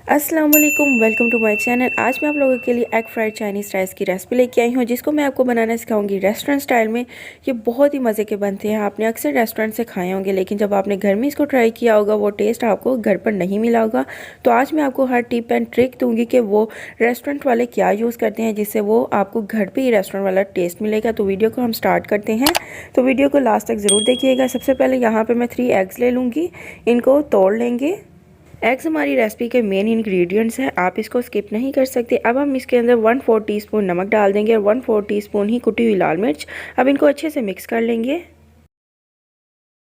अस्सलाम वालेकुम, welcome to my channel. आज मैं आप लोगों के लिए एग फ्राइड चाइनीज़ राइस की रेसिपी लेके आई हूँ, जिसको मैं आपको बनाना सिखाऊंगी रेस्टोरेंट स्टाइल में। ये बहुत ही मज़े के बनते हैं। आपने अक्सर रेस्टोरेंट से खाए होंगे, लेकिन जब आपने घर में इसको ट्राई किया होगा वो टेस्ट आपको घर पर नहीं मिला होगा। तो आज मैं आपको हर टिप एंड ट्रिक दूँगी कि वो रेस्टोरेंट वाले क्या यूज़ करते हैं, जिससे वो आपको घर पर ही रेस्टोरेंट वाला टेस्ट मिलेगा। तो वीडियो को हम स्टार्ट करते हैं, तो वीडियो को लास्ट तक ज़रूर देखिएगा। सबसे पहले यहाँ पर मैं 3 एग्स ले लूँगी, इनको तोड़ लेंगे। एग्स हमारी रेसिपी के मेन इंग्रेडिएंट्स हैं, आप इसको स्किप नहीं कर सकते। अब हम इसके अंदर 1/4 टीस्पून नमक डाल देंगे और 1/4 टीस्पून ही कुटी हुई लाल मिर्च। अब इनको अच्छे से मिक्स कर लेंगे।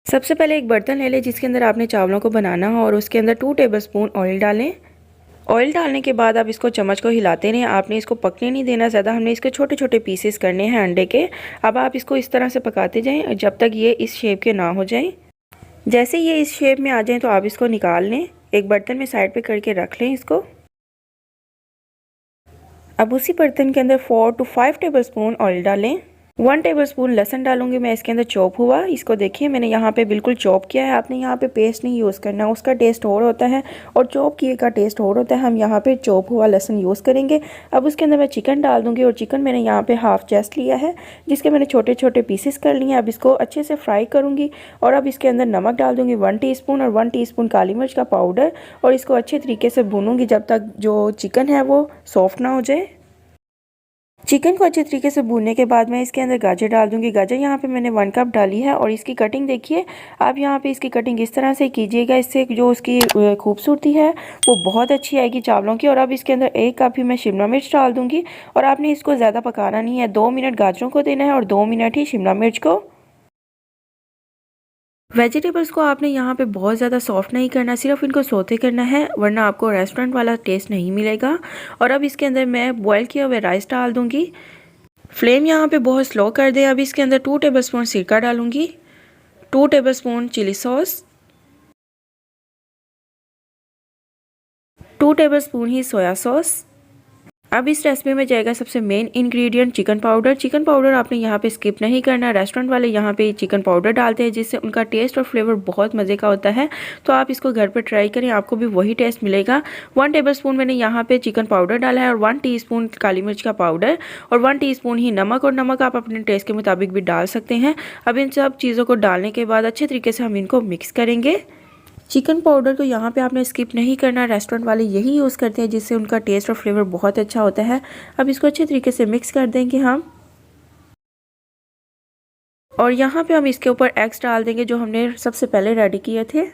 सबसे पहले एक बर्तन ले लें जिसके अंदर आपने चावलों को बनाना हो और उसके अंदर 2 टेबलस्पून ऑयल डालें। ऑयल डालने के बाद आप इसको चम्मच को हिलाते रहें। आपने इसको पकने नहीं देना ज़्यादा, हमने इसके छोटे छोटे पीसेस करने हैं अंडे के। अब आप इसको इस तरह से पकाते जाएँ जब तक ये इस शेप के ना हो जाएँ। जैसे ये इस शेप में आ जाएँ तो आप इसको निकाल लें, एक बर्तन में साइड पे करके रख लें इसको। अब उसी बर्तन के अंदर 4 to 5 टेबलस्पून ऑयल डालें। 1 टेबलस्पून लहसुन डालूंगी मैं इसके अंदर चॉप हुआ। इसको देखिए मैंने यहाँ पे बिल्कुल चॉप किया है। आपने यहाँ पे पेस्ट नहीं यूज़ करना, उसका टेस्ट और होता है और चॉप किए का टेस्ट और होता है। हम यहाँ पे चॉप हुआ लहसुन यूज़ करेंगे। अब उसके अंदर मैं चिकन डाल दूँगी और चिकन मैंने यहाँ पे हाफ चेस्ट लिया है, जिसके मैंने छोटे छोटे पीसेस कर लिए हैं। अब इसको अच्छे से फ्राई करूँगी और अब इसके अंदर नमक डाल दूँगी 1 टीस्पून और 1 टीस्पून काली मिर्च का पाउडर, और इसको अच्छे तरीके से भूनूँगी जब तक जो चिकन है वो सॉफ्ट ना हो जाए। चिकन को अच्छे तरीके से भूनने के बाद मैं इसके अंदर गाजर डाल दूंगी। गाजर यहाँ पे मैंने 1 कप डाली है और इसकी कटिंग देखिए। आप यहाँ पे इसकी कटिंग इस तरह से कीजिएगा, इससे जो उसकी खूबसूरती है वो बहुत अच्छी आएगी चावलों की। और अब इसके अंदर 1 कप ही मैं शिमला मिर्च डाल दूंगी और आपने इसको ज़्यादा पकाना नहीं है। 2 मिनट गाजरों को देना है और 2 मिनट ही शिमला मिर्च को। वेजिटेबल्स को आपने यहाँ पे बहुत ज़्यादा सॉफ्ट नहीं करना, सिर्फ इनको सोते करना है, वरना आपको रेस्टोरेंट वाला टेस्ट नहीं मिलेगा। और अब इसके अंदर मैं बॉयल किया हुआ राइस डाल दूँगी। फ्लेम यहाँ पे बहुत स्लो कर दें। अब इसके अंदर 2 टेबलस्पून सिरका डालूँगी, 2 टेबलस्पून चिली सॉस, 2 टेबलस्पून ही सोया सॉस। अब इस रेसिपी में जाएगा सबसे main ingredient chicken powder. Chicken powder आपने यहाँ पे स्किप नहीं करना। रेस्टोरेंट वाले यहाँ पे चिकन पाउडर डालते हैं, जिससे उनका टेस्ट और फ्लेवर बहुत मज़े का होता है। तो आप इसको घर पे ट्राई करें, आपको भी वही टेस्ट मिलेगा। 1 टेबलस्पून मैंने यहाँ पे चिकन पाउडर डाला है और 1 टीस्पून काली मिर्च का पाउडर और 1 टीस्पून ही नमक, और नमक आप अपने टेस्ट के मुताबिक भी डाल सकते हैं। अब इन सब चीज़ों को डालने के बाद अच्छे तरीके से हम इनको मिक्स करेंगे। चिकन पाउडर को यहाँ पे आपने स्किप नहीं करना, रेस्टोरेंट वाले यही यूज़ करते हैं, जिससे उनका टेस्ट और फ्लेवर बहुत अच्छा होता है। अब इसको अच्छे तरीके से मिक्स कर देंगे हम, और यहाँ पे हम इसके ऊपर एग्स डाल देंगे जो हमने सबसे पहले रेडी किए थे।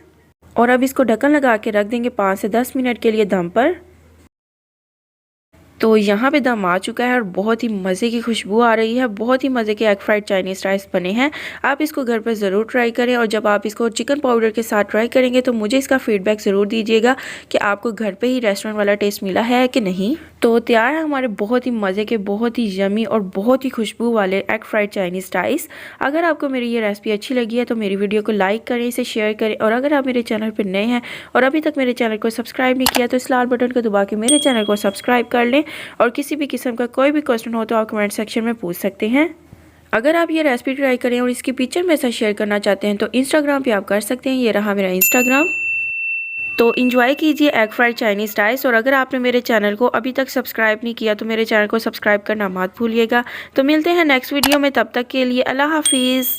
और अब इसको ढक्कन लगा के रख देंगे 5 से 10 मिनट के लिए दम पर। तो यहाँ पे दम आ चुका है और बहुत ही मज़े की खुशबू आ रही है। बहुत ही मज़े के एग फ्राइड चाइनीज़ राइस बने हैं। आप इसको घर पर ज़रूर ट्राई करें, और जब आप इसको चिकन पाउडर के साथ ट्राई करेंगे तो मुझे इसका फीडबैक ज़रूर दीजिएगा कि आपको घर पे ही रेस्टोरेंट वाला टेस्ट मिला है कि नहीं। तो तैयार है हमारे बहुत ही मज़े के, बहुत ही यमी और बहुत ही खुशबू वाले एग फ्राइड चाइनीज़ राइस। अगर आपको मेरी ये रेसिपी अच्छी लगी है तो मेरी वीडियो को लाइक करें, इसे शेयर करें, और अगर आप मेरे चैनल पर नए हैं और अभी तक मेरे चैनल को सब्सक्राइब नहीं किया तो इस लाल बटन को दबा के मेरे चैनल को सब्सक्राइब कर लें। और किसी भी किस्म का कोई भी क्वेश्चन हो तो आप कमेंट सेक्शन में पूछ सकते हैं। अगर आप ये रेसिपी ट्राई करें और इसकी पिक्चर मेरे साथ शेयर करना चाहते हैं तो इंस्टाग्राम पे आप कर सकते हैं। ये रहा मेरा इंस्टाग्राम। तो इंजॉय कीजिए एग फ्राइड चाइनीज़ राइस। और अगर आपने मेरे चैनल को अभी तक सब्सक्राइब नहीं किया तो मेरे चैनल को सब्सक्राइब करना मत भूलिएगा। तो मिलते हैं नेक्स्ट वीडियो में, तब तक के लिए अल्लाह हाफिज़।